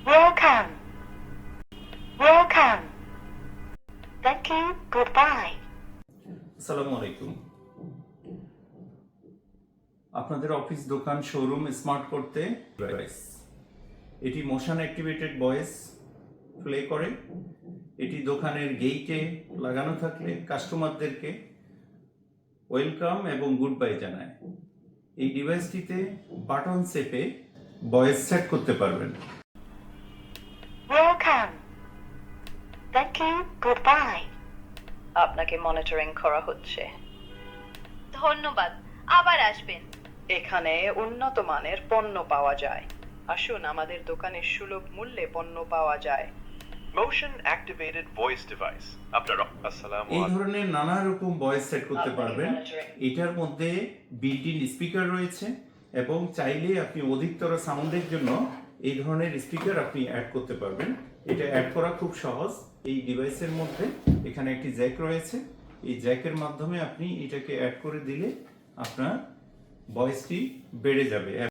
Welcome. Welcome. Thank you. Goodbye. আসসালামু আলাইকুম। আপনাদের অফিস, দোকান, শোরুম স্মার্ট করতে ডিভাইস। এটি মোশন অ্যাক্টিভেটেড ভয়েস প্লে করে। এটি দোকানের গেইটে লাগানো থাকলে কাস্টমারদেরকে ওয়েলকাম এবং গুড বাই জানায়। এই ডিভাইসটিতে বাটন চেপে ভয়েস সেট করতে পারবেন। Welcome. Thank you. Goodbye. আপনাকে মনিটরিং করা হচ্ছে। ধন্যবাদ, আবার আসবেন। এখানে উন্নত মানের পণ্য পাওয়া যায়। আসুন, আমাদের দোকানে সুলভ মূল্যে পণ্য পাওয়া যায়। Motion activated voice device. আপনারা আসসালামু এই আলাইকুম। ধরনের নানা রকম ভয়েস সেট করতে আপনাকে পারবেন। monitoring। এটার মধ্যে বিল্ট ইন স্পিকার রয়েছে এবং চাইলে আপনি অধিকতর সাউন্ডের জন্য এই ধরনের স্পিকার আপনি অ্যাড করতে পারবেন। এটা অ্যাড করা খুব সহজ। এই ডিভাইসের মধ্যে এখানে একটি জ্যাক রয়েছে। এই জ্যাকের মাধ্যমে আপনি এটাকে অ্যাড করে দিলে আপনার ভয়েসটি বেড়ে যাবে।